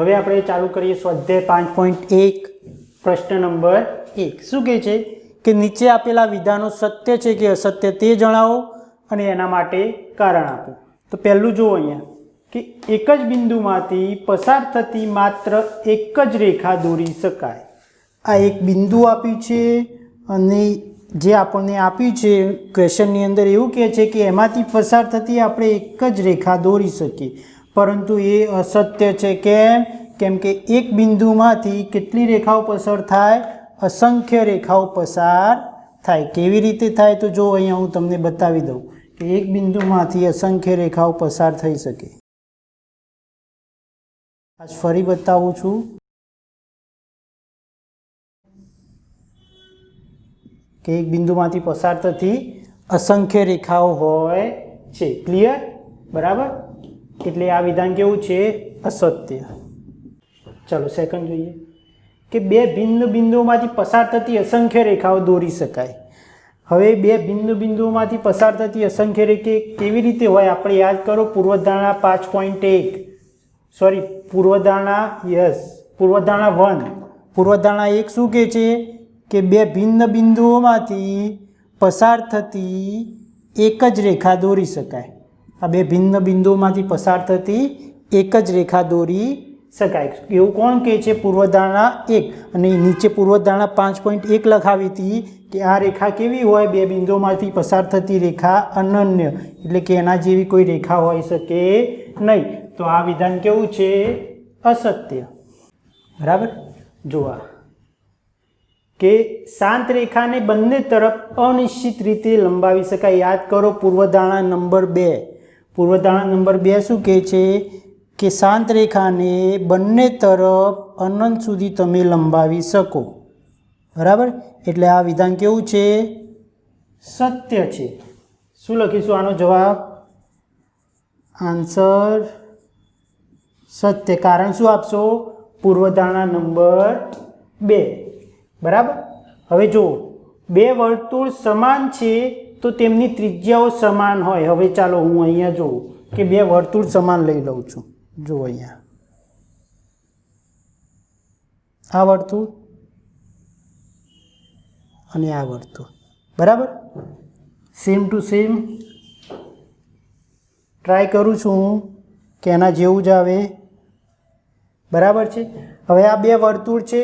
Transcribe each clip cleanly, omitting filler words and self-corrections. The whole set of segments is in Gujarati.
હવે આપણે ચાલુ કરીએ સ્વાધ્યાય 5.1 પ્રશ્ન નંબર 1 શું કહે છે કે નીચે આપેલા વિધાનો સત્ય છે કે અસત્ય તે જણાવો અને એના માટે કારણ આપો। તો પહેલું જુઓ અહીંયા કે એક જ બિંદુમાંથી પસાર થતી માત્ર એક જ રેખા દોરી શકાય। આ એક બિંદુ આપ્યું છે અને જે આપણને આપ્યું છે ક્વેશ્ચનની અંદર એવું કહે છે કે એમાંથી પસાર થતી આપણે એક જ રેખા દોરી શકીએ, પરંતુ એ અસત્ય છે। કેમ કે એક બિંદુમાંથી કેટલી રેખાઓ પસાર થાય? અસંખ્ય રેખાઓ પસાર થાય। કેવી રીતે થાય? તો જો અહીંયા હું તમને બતાવી દઉં કે એક બિંદુમાંથી અસંખ્ય રેખાઓ પસાર થઈ શકે। આજ ફરી બતાવું છું કે એક બિંદુમાંથી પસાર થતી અસંખ્ય રેખાઓ હોય છે। ક્લિયર? બરાબર? એટલે આ વિધાન કેવું છે? અસત્ય। ચલો સેકન્ડ જોઈએ કે બે ભિન્ન બિંદુઓમાંથી પસાર થતી અસંખ્ય રેખાઓ દોરી શકાય। હવે બે ભિન્ન બિંદુઓમાંથી પસાર થતી અસંખ્ય રેખા કેવી રીતે હોય? આપણે યાદ કરો પૂર્વધારણા 5.1 સોરી પૂર્વધારણા 1 પૂર્વધારણા 1 શું કહે છે કે બે ભિન્ન બિંદુઓમાંથી પસાર થતી એક જ રેખા દોરી શકાય। આ બે ભિન્ન બિંદુઓમાંથી પસાર થતી એક જ રેખા દોરી શકાય એવું કોણ કહે છે? પૂર્વધારણા 1। અને નીચે પૂર્વધારણા 5.1 લખાવી હતી કે આ રેખા કેવી હોય? બે બિંદુઓમાંથી પસાર થતી રેખા અનન્ય, એટલે કે એના જેવી કોઈ રેખા હોઈ શકે નહીં। તો આ વિધાન કેવું છે? અસત્ય। બરાબર? જોવા કે શાંત રેખાને બંને તરફ અનિશ્ચિત રીતે લંબાવી શકાય। યાદ કરો પૂર્વધારણા નંબર 2। પૂર્વધારણા નંબર 2 શું કહે છે કે શાંત રેખાને બંને તરફ અનંત સુધી તમે લંબાવી શકો। બરાબર? એટલે આ વિધાન કેવું છે? સત્ય છે। શું લખીશું આનો જવાબ? આન્સર સત્ય। કારણ શું આપશો? પૂર્વધારણા નંબર 2। બરાબર? હવે જુઓ બે વર્તુળ સમાન છે તો તેમની ત્રિજ્યાઓ સમાન હોય। હવે ચાલો હું અહીંયા જોઉં કે બે વર્તુળ સમાન લઈ લઉં છું। જુઓ અહીંયા આ વર્તુળ અને આ વર્તુળ, બરાબર? સેમ ટુ સેમ ટ્રાય કરું છું હું કે એના જેવું જ આવે। બરાબર છે? હવે આ બે વર્તુળ છે,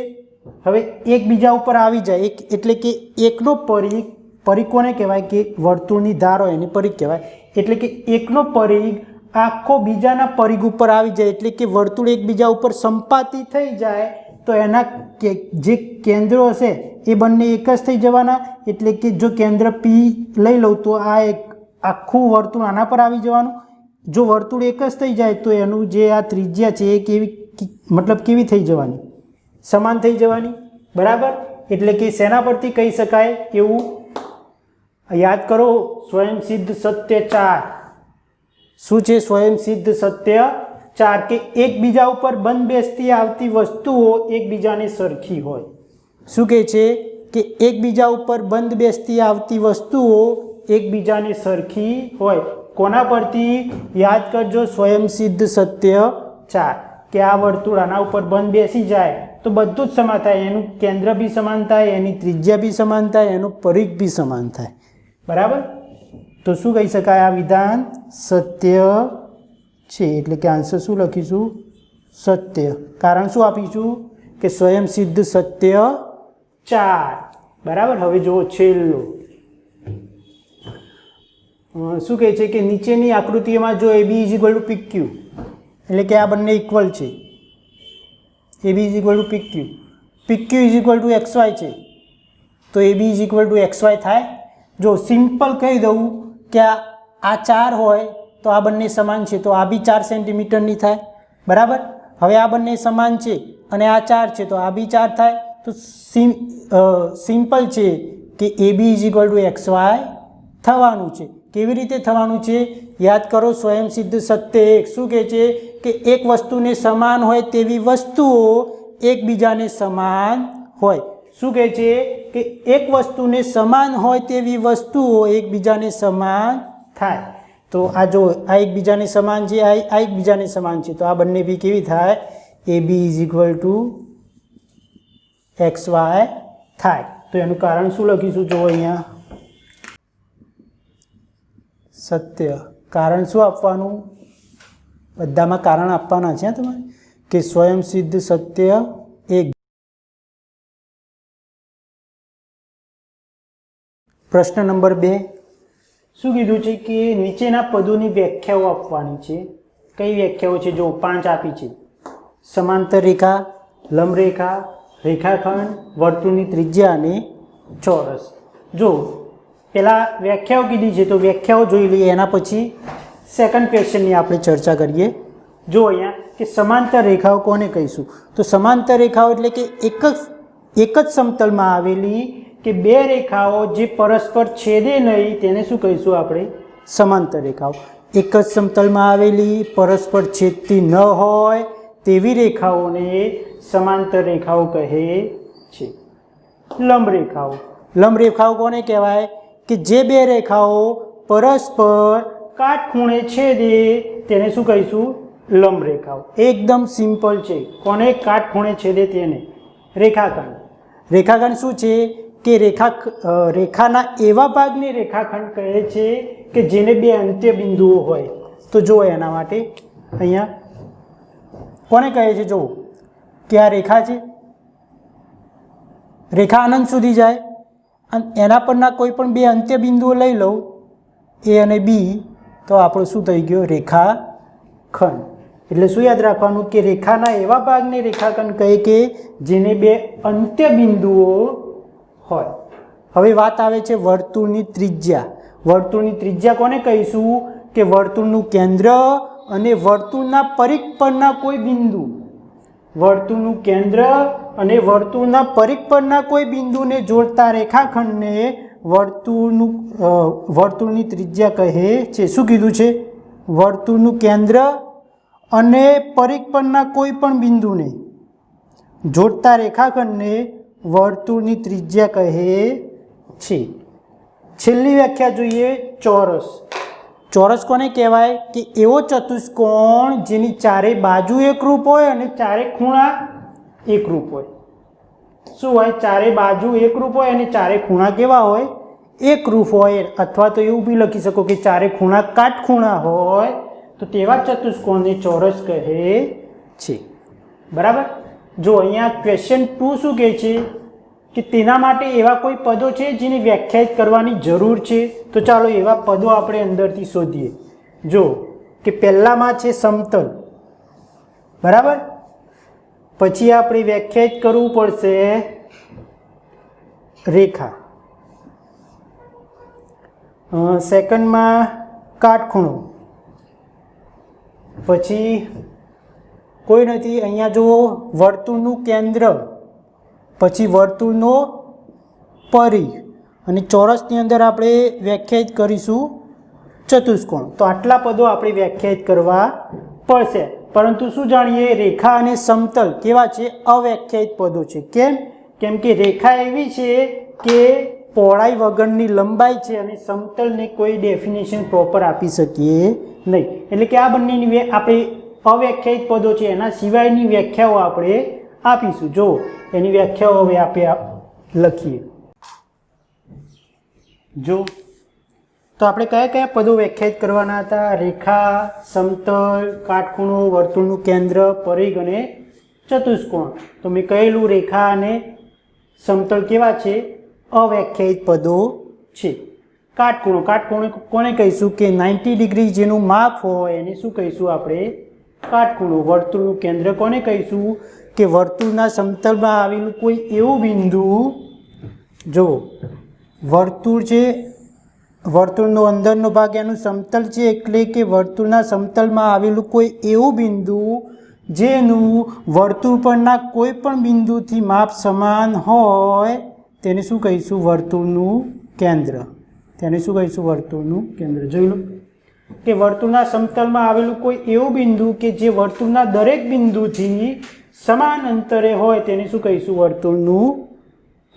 હવે એકબીજા ઉપર આવી જાય એટલે કે એકનો પરિઘ કોને કહેવાય? કે વર્તુળની ધાર હોય એને પરિઘ કહેવાય। એટલે કે એકનો પરિઘ આખો બીજાના પરિઘ ઉપર આવી જાય એટલે કે વર્તુળ એકબીજા ઉપર સંપાતી થઈ જાય તો એના જે કેન્દ્રો હશે એ બંને એક જ થઈ જવાના। એટલે કે જો કેન્દ્ર પી લઈ લઉં તો આ એક આખું વર્તુળ આના પર આવી જવાનું। જો વર્તુળ એક જ થઈ જાય તો એનું જે આ ત્રિજ્યા છે એ કેવી થઈ જવાની? સમાન થઈ જવાની। બરાબર? એટલે કે શેના પરથી કહી શકાય એવું? યાદ કરો સ્વયંસિદ્ધ સત્ય 4। શું છે સ્વયંસિદ્ધ સત્ય 4? કે એકબીજા ઉપર બંધ બેસતી આવતી વસ્તુઓ એકબીજાને સરખી હોય। શું કહે છે? કે એકબીજા ઉપર બંધ બેસતી આવતી વસ્તુઓ એકબીજાને સરખી હોય। કોના પરથી? યાદ કરજો સ્વયંસિદ્ધ સત્ય 4 કે આ વર્તુળ આના ઉપર બંધ બેસી જાય તો બધું જ સમાન થાય। એનું કેન્દ્ર બી સમાન થાય, એની ત્રિજ્યા બી સમાન થાય, એનું પરિઘ બી સમાન થાય। બરાબર? તો શું કહી શકાય? આ વિધાન સત્ય છે। એટલે કે આન્સર શું લખીશું? સત્ય। કારણ શું આપીશું? કે સ્વયંસિદ્ધ સત્ય 4। બરાબર? હવે જુઓ છેલ્લો શું કહે છે કે નીચેની આકૃતિમાં જો AB = PQ એટલે કે આ બંને ઇક્વલ છે। AB = PQ, PQ = XY છે તો AB = XY થાય? જો સિમ્પલ કહી દઉં કે આ 4 હોય તો આ બંને સમાન છે તો આ બી 4 સેન્ટીમીટરની થાય। બરાબર? હવે આ બંને સમાન છે અને આ 4 છે તો આ બી 4 થાય। તો સિમ્પલ છે કે AB = XY થવાનું છે। કેવી રીતે થવાનું છે? યાદ કરો સ્વયંસિદ્ધ સત્ય 1 શું કહે છે કે એક વસ્તુને સમાન હોય તેવી વસ્તુઓ એકબીજાને સમાન હોય। શું કહે છે કે એક વસ્તુને સમાન હોય તેવી વસ્તુઓ એકબીજાને સમાન થાય। તો આ જો આ એકબીજાને સમાન છે, આ એકબીજાને સમાન છે તો આ બંને બી કેવી થાય? AB is equal to XY થાય. તો એનું કારણ શું લખીશું? જો અહીંયા સત્ય. કારણ શું આપવાનું? બધામાં કારણ આપવાના છે તમારે કે સ્વયં સિદ્ધ સત્ય એક. પ્રશ્ન નંબર 2 શું કીધું છે કે નીચેના પદોની વ્યાખ્યાઓ આપવાની છે. કઈ વ્યાખ્યાઓ છે? જો 5 આપી છે. સમાંતર રેખા, લંબ રેખા, રેખાખંડ, વર્તુળની ત્રિજ્યા અને ચોરસ. જો પહેલા વ્યાખ્યાઓ કીધી છે તો વ્યાખ્યાઓ જોઈ લઈએ, એના પછી સેકન્ડ ક્વેશ્ચનની આપણે ચર્ચા કરીએ. જો અહીંયા કે સમાંતર રેખાઓ કોને કહીશું? તો સમાંતર રેખાઓ એટલે કે એક જ સમતલમાં આવેલી કે બે રેખાઓ જે પરસ્પર છેદે નહીં તેને શું કહીશું આપણે? સમાંતર રેખાઓ. એક જ સમતલમાં આવેલી, પરસ્પર છેદતી ન હોય તેવી રેખાઓને સમાંતર રેખાઓ કહે છે. લંબ રેખાઓ. લંબ રેખાઓ કોને કહેવાય? કે જે બે રેખાઓ પરસ્પર કાટખૂણે છેદે તેને શું કહીશું? લંબ રેખાઓ. એકદમ સિમ્પલ છે. કોને કાટખૂણે છેદે તેને? રેખાખંડ. રેખાખંડ શું છે? કે રેખાના એવા ભાગને રેખાખંડ કહે છે કે જેને બે અંત્ય બિંદુઓ હોય. તો જો એના માટે અહીંયા કોને કહે છે? જો કે આ રેખા છે, રેખા અનંત સુધી જાય અને એના પરના કોઈ પણ બે અંત્ય બિંદુઓ લઈ લઉં A અને B, તો આપણું શું થઈ ગયો? રેખાખંડ. એટલે શું યાદ રાખવાનું? કે રેખાના એવા ભાગને રેખાખંડ કહે કે જેને બે અંત્ય બિંદુઓ હોય. હવે વાત આવે છે વર્તુળની ત્રિજ્યા. વર્તુળની ત્રિજ્યા કોને કહીશું? કે વર્તુળનું કેન્દ્ર અને વર્તુળના પરિઘ પરના કોઈ બિંદુ. વર્તુળનું કેન્દ્ર અને વર્તુળના પરિઘ પરના કોઈ બિંદુને જોડતા રેખાખંડને વર્તુળની ત્રિજ્યા કહે છે. શું કીધું છે? વર્તુળનું કેન્દ્ર અને પરિઘ પરના કોઈ પણ બિંદુને જોડતા રેખાખંડને વર્તુળની ત્રિજ્યા કહે છે. છેલ્લી વ્યાખ્યા જોઈએ, ચોરસ. ચોરસ કોને કહેવાય? કે એવો ચતુષ્કોણ જેની ચારે બાજુ એકરૂપ હોય અને ચારે ખૂણા એકરૂપ હોય. શું હોય? ચારે બાજુ એકરૂપ હોય અને ચારે ખૂણા કેવા હોય? એકરૂપ હોય. અથવા તો એવું બી લખી શકો કે ચારે ખૂણા કાટખૂણા હોય. તો તેવા ચતુષ્કોણને ચોરસ કહે છે. બરાબર. જો અહીંયા ક્વેશ્ચન 2 શું કહે છે? કે તેના માટે એવા કોઈ પદો છે જેને વ્યાખ્યાયિત કરવાની જરૂર છે. તો ચાલો એવા પદો આપણે અંદરથી શોધીએ. જો કે પહેલામાં છે સમતલ. બરાબર. પછી આપણે વ્યાખ્યાયિત કરવું પડશે રેખા. સેકન્ડમાં કાટખૂણો. પછી કોઈ નથી. અહીંયા જુઓ વર્તુળનું કેન્દ્ર, પછી વર્તુળનો પરિઘ અને ચોરસની અંદર આપણે વ્યાખ્યાયિત કરીશું ચતુષ્કોણ. તો આટલા પદો આપણે વ્યાખ્યાયિત કરવા પડશે. પરંતુ શું જાણીએ? રેખા અને સમતલ કેવા છે? અવ્યાખ્યાયિત પદો છે. કેમ? કેમ કે રેખા એવી છે કે પહોળાઈ વગરની લંબાઈ છે અને સમતલને કોઈ ડેફિનેશન પ્રોપર આપી શકીએ નહીં. એટલે કે આ બંનેની આપણે અવ્યાખ્યાયિત પદો છે, એના સિવાયની વ્યાખ્યાઓ આપણે આપીશું. જો એની વ્યાખ્યાઓ હવે આપણે લખીએ. જો તો આપણે કયા કયા પદો વ્યાખ્યાયિત કરવાના હતા? રેખા, સમતલ, કાટખૂણો, વર્તુળનું કેન્દ્ર, પરિઘ અને ચતુષ્કોણ. તો મેં કહેલું રેખા અને સમતલ કેવા છે? અવ્યાખ્યાયિત પદો છે. કાટખૂણો. કાટખૂણો કોને કહીશું? કે 90 ડિગ્રી જેનું માપ હોય એને શું કહીશું આપણે? કાટખૂણો. વર્તુળનું કેન્દ્ર કોને કહીશું? કે વર્તુળના સમતલમાં આવેલું કોઈ એવું બિંદુ. જો વર્તુળ છે, વર્તુળનો અંદરનો ભાગ એનું સમતલ છે, એટલે કે વર્તુળના સમતલમાં આવેલું કોઈ એવું બિંદુ જેનું વર્તુળ પરના કોઈ પણ બિંદુથી માપ સમાન હોય તેને શું કહીશું? વર્તુળનું કેન્દ્ર. તેને શું કહીશું? વર્તુળનું કેન્દ્ર. જોઈ લો કે વર્તુળના સમતલમાં આવેલું કોઈ એવું બિંદુ કે જે વર્તુળના દરેક બિંદુથી સમાન અંતરે હોય તેને શું કહીશું? વર્તુળનું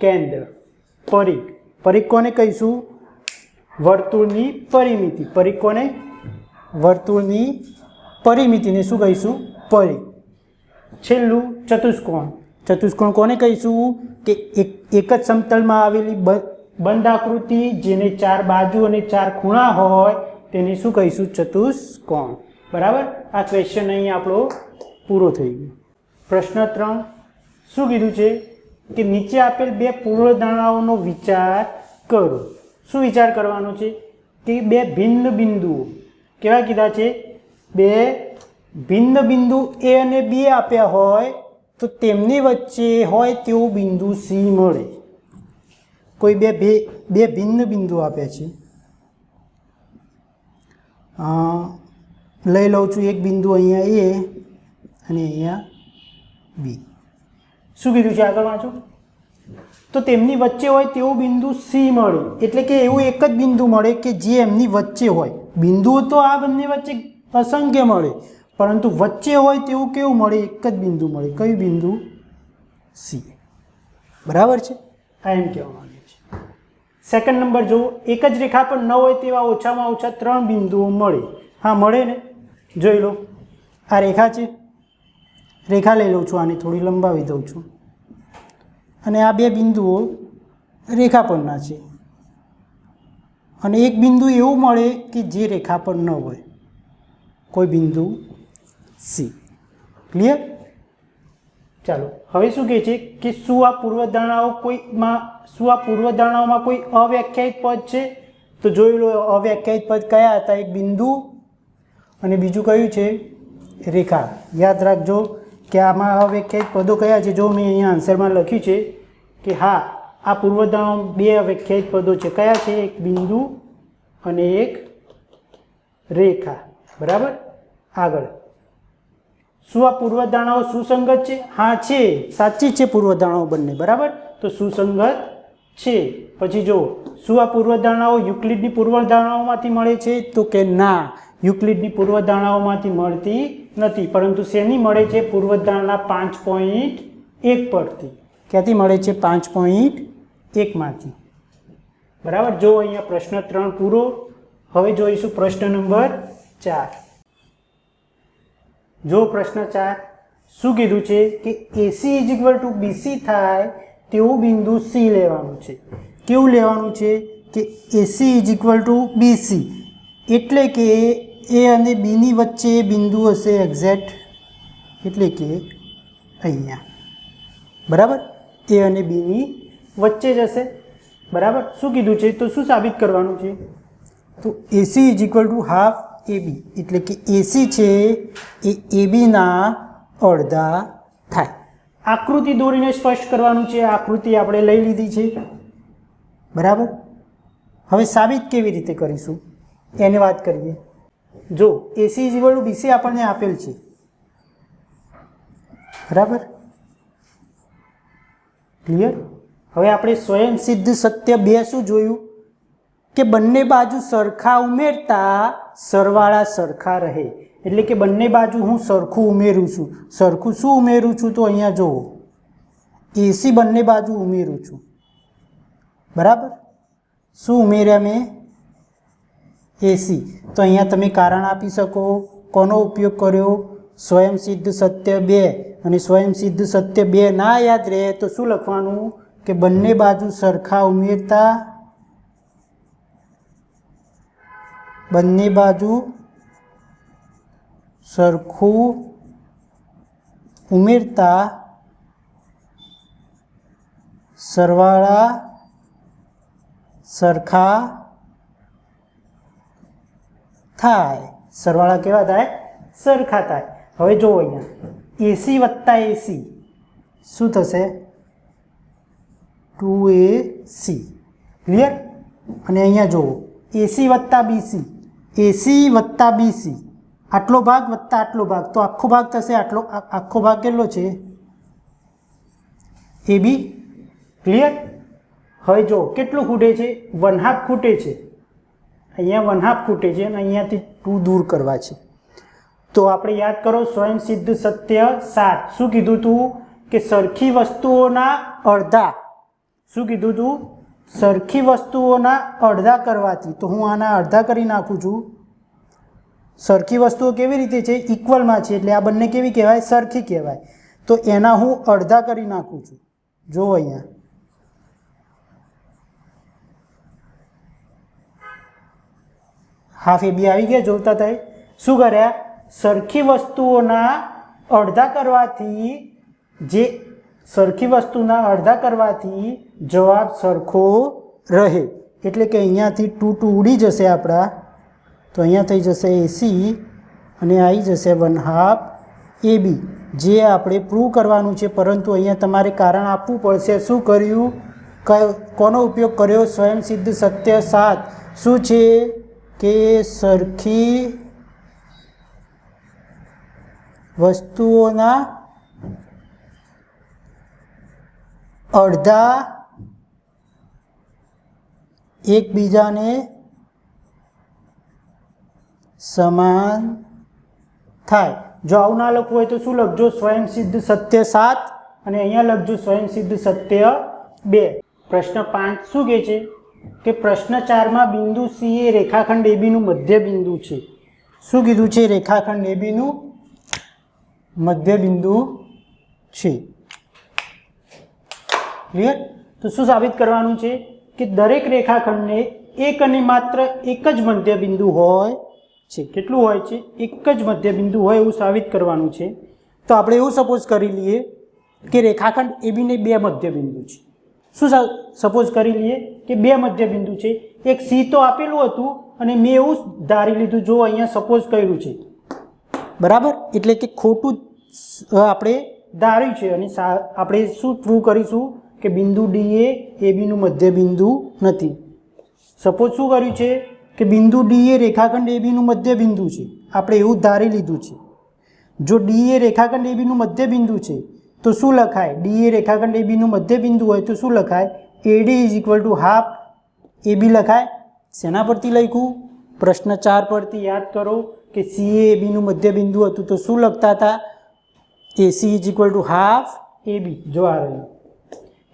કેન્દ્ર. પરિઘ. પરિઘ કોને કહીશું? વર્તુળની પરિમિતિ. પરિઘ કોને? વર્તુળની પરિમિતિને શું કહીશું? પરિઘ. છેલ્લું ચતુષ્કોણ. ચતુષ્કોણ કોને કહીશું કે એક જ સમતલમાં આવેલી બંધ આકૃતિ જેને 4 બાજુ અને 4 ખૂણા હોય તેને શું કહીશું? ચતુષ્કોણ. બરાબર. આ ક્વેશ્ચન અહીં આપણો પૂરો થઈ ગયો. પ્રશ્ન 3 શું કીધું છે કે નીચે આપેલ 2 પૂર્વધારણાઓનો વિચાર કરો. શું વિચાર કરવાનો છે કે 2 ભિન્ન બિંદુઓ કેવા કીધા છે? 2 ભિન્ન બિંદુ A અને B આપ્યા હોય તો તેમની વચ્ચે હોય તેવું બિંદુ C મળે. કોઈ બે ભિન્ન બિંદુ આપ્યા છે. લઈ લઉં છું એક બિંદુ અહીંયા A અને અહીંયા B. શું કીધું છે આગળ વાંચો? તો તેમની વચ્ચે હોય તેવું બિંદુ C મળે. એટલે કે એવું એક જ બિંદુ મળે કે જે એમની વચ્ચે હોય. બિંદુઓ તો આ બંને વચ્ચે અસંખ્ય મળે, પરંતુ વચ્ચે હોય તેવું કેવું મળે? એક જ બિંદુ મળે. કયું બિંદુ? C. બરાબર છે. આ એમ કહેવા માંગે છે. સેકન્ડ નંબર જો એક જ રેખા પર ન હોય તેવા ઓછામાં ઓછા 3 બિંદુઓ મળે. હા મળે ને. જોઈ લો, આ રેખા છે. રેખા લઈ લઉં છું, આને થોડી લંબાવી દઉં છું અને આ 2 બિંદુઓ રેખા પરના છે. અને એક બિંદુ એવું મળે કે જે રેખા પર ન હોય, કોઈ બિંદુ C. ક્લિયર? ચાલો હવે શું કહે છે કે શું આ પૂર્વધારણાઓમાં કોઈ અવ્યાખ્યાયિત પદ છે? તો જોઈ લો, અવ્યાખ્યાયિત પદ કયા હતા? એક બિંદુ અને બીજું કયું છે? રેખા. યાદ રાખજો કે આમાં અવ્યાખ્યાયિત પદો કયા છે? જો મેં અહીંયા આન્સરમાં લખ્યું છે કે હા, આ પૂર્વધારણાઓ 2 અવ્યાખ્યાયિત પદો છે. કયા છે? એક બિંદુ અને એક રેખા. બરાબર. આગળ, શું આ પૂર્વધારણાઓ સુસંગત છે? હા છે, સાચી છે પૂર્વધારણાઓ બંને. બરાબર. તો સુસંગત છે. પછી જો શું આ પૂર્વધારણાઓ યુક્લિડની પૂર્વધારણાઓમાંથી મળે છે? તો કે ના, યુક્લિડની પૂર્વધારણાઓમાંથી મળતી નથી, પરંતુ શેની મળે છે? પૂર્વધારણા 5.1 પરથી. ક્યાંથી મળે છે? 5.1 માંથી. બરાબર. જો અહીંયા પ્રશ્ન 3 પૂરો. હવે જોઈશું પ્રશ્ન નંબર 4. જો પ્રશ્ન 4 શું કીધું છે કે AC = BC થાય તેવું બિંદુ C લેવાનું છે. કેવું લેવાનું છે કે AC = BC એટલે કે A અને B ની વચ્ચે બિંદુ હશે એક્ઝેક્ટ, એટલે કે અહીંયા. બરાબર. A અને B ની વચ્ચે જ હશે. બરાબર. શું કીધું છે? તો શું સાબિત કરવાનું છે? તો AC = ½ AB એટલે કે AC છે એ AB ના અડધા થાય. આકૃતિ દોરીને સ્પષ્ટ કરવાનું છે. આકૃતિ આપણે લઈ લીધી છે. બરાબર. હવે સાબિત કેવી રીતે કરીશું એની વાત કરીએ. જો AC = BC આપણને આપેલ છે. બરાબર. ક્લિયર? હવે આપણે સ્વયં સિદ્ધ સત્ય 2 શું જોયું કે બંને બાજુ સરખા ઉમેરતા સરવાળા સરખા રહે. એટલે કે બંને બાજુ હું સરખું ઉમેરું છું. સરખું શું ઉમેરું છું? તો અહીંયા જુઓ, AC બંને બાજુ ઉમેરું છું. બરાબર. શું ઉમેર્યા મેં? AC. તો અહીંયા તમે કારણ આપી શકો. કોનો ઉપયોગ કર્યો? સ્વયં સિદ્ધ સત્ય 2. અને સ્વયં સિદ્ધ સત્ય 2 ના યાદ રહે તો શું લખવાનું કે બંને બાજુ સરખા ઉમેરતા, બંને બાજુ સરખું ઉમેરતા સરવાળા સરખા થાય. સરવાળા કેવા થાય? સરખા થાય. હવે જુઓ અહીંયા AC વત્તા AC શું થશે? 2AC. ક્લિયર? અને અહીંયા જુઓ AC વત્તા BC, AC વત્તા BC, આટલો ભાગ વત્તા આટલો ભાગ, તો આખો ભાગ થશે. આખો ભાગ કેટલો છે? AB. ક્લિયર? હવે જો કેટલું ખૂટે છે? 1/2 ખૂટે છે. અહીંયા 1/2 ખૂટે છે અને અહીંયાથી 2 દૂર કરવા છે. તો આપણે યાદ કરો સ્વયં સિદ્ધ સત્ય 7 શું કીધું હતું કે સરખી વસ્તુઓના અડધા. શું કીધું હતું? સરખી વસ્તુઓના અડધા કરવાથી. તો હું આના અડધા કરી નાખું છું. સરખી વસ્તુઓ કેવી રીતે છે? ઇક્વલમાં છે એટલે આ બંને કેવી કહેવાય? સરખી કહેવાય. તો એના હું અડધા કરી નાખું છું. જો અહીંયા હાફ એ બી આવી ગયા. જોતા થાય શું કર્યા, સરખી વસ્તુઓના અડધા કરવાથી જવાબ સરખો રહે. એટલે કે અહીંયાથી 2 2 ઉડી જશે આપણા, તો અહીંયા થઈ જશે એસી અને આવી જશે 1/2 AB, જે આપણે પ્રૂવ કરવાનું છે. પરંતુ અહીંયા તમારે કારણ આપવું પડશે. શું કર્યું, કોનો ઉપયોગ કર્યો, સ્વયંસિદ્ધ સત્ય 7. શું છે કે સરખી વસ્તુઓના અડધા એકબીજાને સમાન થાય. જો આવું ના લખવું હોય તો શું લખજો, સ્વયંસિદ્ધ સત્ય 7 અને અહીંયા લખજો સ્વયંસિદ્ધ સત્ય 2. પ્રશ્ન 5 શું કહે છે કે પ્રશ્ન 4માં બિંદુ સી એ રેખાખંડ એબીનું મધ્ય બિંદુ છે. શું કીધું છે, રેખાખંડ એબીનું મધ્ય બિંદુ છે. ક્લિયર? તો શું સાબિત કરવાનું છે કે દરેક રેખાખંડને એક અને માત્ર એક જ મધ્ય બિંદુ હોય છે. કેટલું હોય છે, એક જ મધ્ય બિંદુ હોય એવું સાબિત કરવાનું છે. તો આપણે એવું સપોઝ કરી લઈએ કે રેખાખંડ એબીને 2 મધ્ય બિંદુ છે. શું સપોઝ કરી લઈએ કે 2 મધ્ય બિંદુ છે. એક સી તો આપેલું હતું અને મેં એવું ધારી લીધું, જો અહીંયા સપોઝ કર્યું છે, બરાબર. એટલે કે ખોટું આપણે ધાર્યું છે અને આપણે શું પ્રૂવ કરીશું કે બિંદુ ડી એ એબીનું મધ્ય બિંદુ નથી. સપોઝ શું કર્યું છે કે બિંદુ ડી એ રેખાખંડ એબીનું મધ્ય બિંદુ છે. આપણે એવું ધારી લીધું છે. જો ડી એ રેખાખંડ એબીનું મધ્ય બિંદુ છે તો શું લખાય, ડી એ રેખાખંડ એબીનું મધ્ય બિંદુ હોય તો શું લખાય, એડી = ½ AB લખાય. શેના પરથી લખ્યું, પ્રશ્ન 4 પરથી. યાદ કરો કે સી એ એબીનું મધ્ય બિંદુ હતું તો શું લખતા હતા, AC = ½ AB. જો આ રહ્યું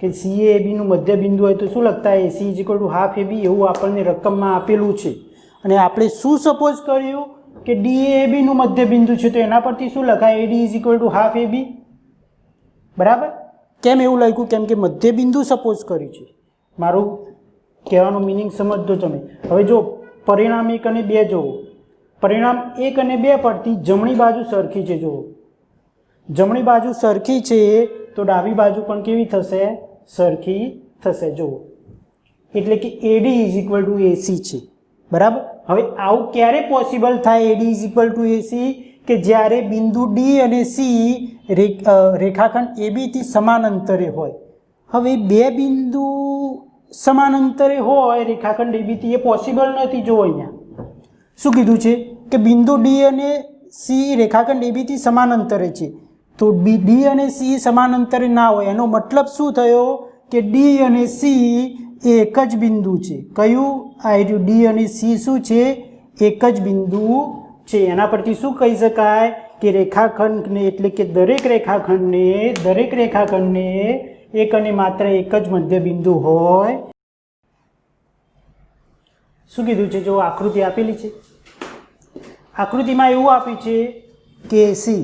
કે સી એ એબીનું મધ્ય બિંદુ હોય તો શું લખતા, AC = ½ AB. એવું આપણને રકમમાં આપેલું છે. અને આપણે શું સપોઝ કર્યું કે ડી એ એબીનું મધ્ય બિંદુ છે તો એના પરથી શું લખાય, AD = ½ AB. બરાબર. કેમ એવું લખ્યું, કેમ કે મધ્ય બિંદુ સપોઝ કર્યું છે. મારું કહેવાનું મિનિંગ સમજજો તમે. હવે જો પરિણામ 1 અને 2 જુઓ. પરિણામ 1 અને 2 પરથી જમણી બાજુ સરખી છે. જુઓ, જમણી બાજુ સરખી છે તો ડાબી બાજુ પણ કેવી થશે, સરખી થશે. જુઓ, એટલે કે AD = AC છે. બરાબર. હવે આવું ક્યારે પોસિબલ થાય, AD = AC, કે જ્યારે બિંદુ ડી અને સી રેખાખંડ એબીથી સમાન અંતરે હોય. હવે 2 બિંદુ સમાન અંતરે હોય રેખાખંડ એબીથી, એ પોસિબલ નથી. જો અહીંયા શું કીધું છે કે બિંદુ ડી અને સી રેખાખંડ એબીથી સમાન અંતરે છે. તો ડી અને સી સમાન અંતરે ના હોય, એનો મતલબ શું થયો કે ડી અને સી એ એક જ બિંદુ છે. કયું, આ ડી અને સી શું છે, એક જ બિંદુ છે. એના પરથી શું કહી શકાય કે રેખાખંડને, એટલે કે દરેક રેખાખંડને એક અને માત્ર એક જ મધ્ય બિંદુ હોય. શું કીધું છે, જો આકૃતિ આપેલી છે, આકૃતિમાં એવું આપ્યું છે કે સી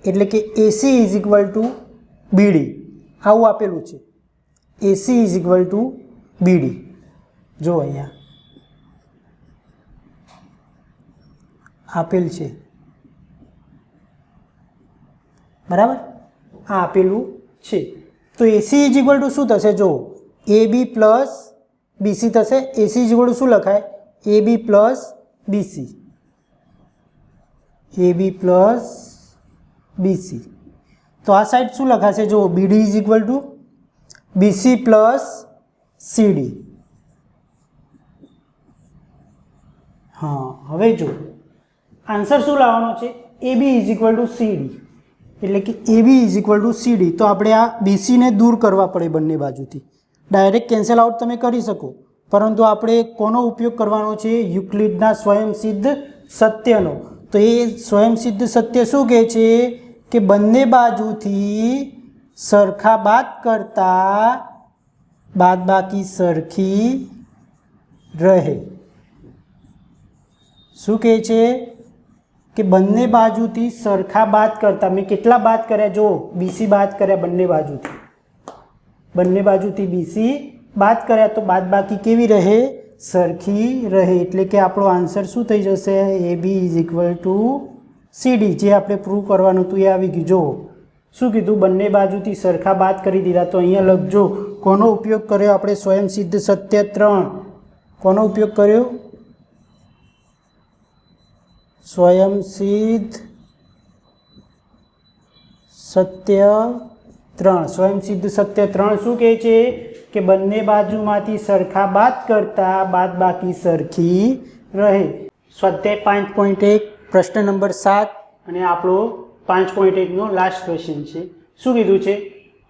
એટલે કે AC = BD. આવું આપેલું છે, AC = BD. જો અહીંયા આપેલ છે, બરાબર. આ આપેલું છે. તો AC = શું થશે, જો AB + BC થશે. AC = શું લખાય, AB + BC, AB + BC. તો આ સાઈડ શું લખાશે, જો BD = BC + CD. હા, હવે જો આન્સર શું લાવવાનો છે, AB = CD. એટલે કે AB = CD. તો આપણે આ BC ને દૂર કરવા પડે બંને બાજુથી. ડાયરેક્ટ કેન્સલ આઉટ તમે કરી શકો, પરંતુ આપણે કોનો ઉપયોગ કરવાનો છે, યુક્લિડના સ્વયંસિદ્ધ સત્યનો. તો એ સ્વયંસિદ્ધ સત્ય શું કહે છે કે બંને બાજુથી સરખા બાદ કરતા બાદબાકી સરખી રહે. શું કહે છે કે બંને બાજુથી સરખા બાદ કરતા મેં કેટલા બાદ કર્યા જો BC બાદ કર્યા બંને બાજુથી BC બાદ કર્યા તો બાદ બાકી કેવી રહે સરખી રહે એટલે કે આપણો આન્સર શું થઈ જશે AB = CD જે આપણે પ્રૂવ કરવાનું હતું એ આવી ગયું જો શું કીધું બંને બાજુથી સરખા બાદ કરી દીધા તો અહીંયા લખજો કોનો ઉપયોગ કર્યો આપણે સ્વયંસિદ્ધ સત્ય 3 કોનો ઉપયોગ કર્યો સ્વયંસિદ્ધ સત્ય 3 સ્વયંસિદ્ધ સત્ય 3 શું કહે છે કે બંને બાજુમાંથી સરખા બાદ કરતા બાદ બાકી સરખી રહે સ્વાધ્યાય 5.1 પ્રશ્ન નંબર 7 અને આપણો 5.1 નો લાસ્ટ ક્વેશ્ચન છે શું કીધું છે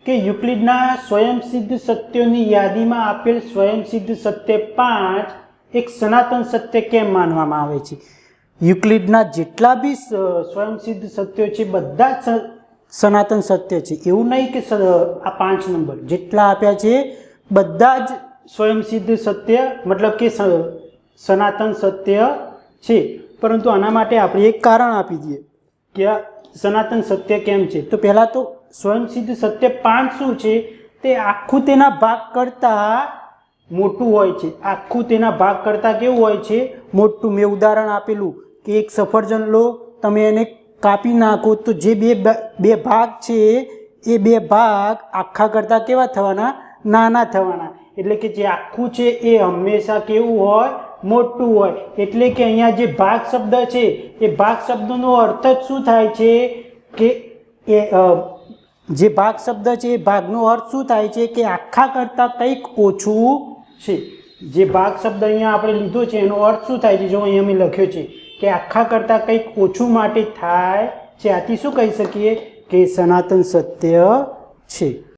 કે યુક્લિડના સ્વયંસિદ્ધ સત્યોની યાદીમાં આપેલ સ્વયંસિદ્ધ સત્ય 5 એક સનાતન સત્ય કેમ માનવામાં આવે છે યુક્લિડના જેટલા બી સ્વયંસિદ્ધ સત્યો છે બધા જ સનાતન સત્ય છે એવું નહીં કે આ 5 નંબર જેટલા આપ્યા છે બધા જ સ્વયંસિદ્ધ સત્ય મતલબ કે સનાતન સત્ય છે પરંતુ આના માટે આપણે એક કારણ આપી દઈએ કે આ સનાતન સત્ય કેમ છે તો પહેલાં તો સ્વયંસિદ્ધ સત્ય 5 શું છે તે આખું તેના ભાગ કરતાં મોટું હોય છે આખું તેના ભાગ કરતાં કેવું હોય છે મોટું મેં ઉદાહરણ આપેલું કે એક સફરજન લો તમે એને કાપી નાખો તો જે બે ભાગ છે એ બે ભાગ આખા કરતાં કેવા થવાના નાના થવાના એટલે કે જે આખું છે એ હંમેશા કેવું હોય મોટું હોય એટલે કે અહીંયા જે ભાગ શબ્દ છે એ ભાગ શબ્દનો અર્થ જ શું થાય છે કે એ જે ભાગ શબ્દ છે એ ભાગનો અર્થ શું થાય છે કે આખા કરતાં કંઈક ઓછું છે જે ભાગ શબ્દ અહીંયા આપણે લીધો છે એનો અર્થ શું થાય છે જો અહીંયા મેં લખ્યો છે કે આખા કરતાં કંઈક ઓછું માટે થાય છે આથી શું કહી શકીએ કે સનાતન સત્ય છે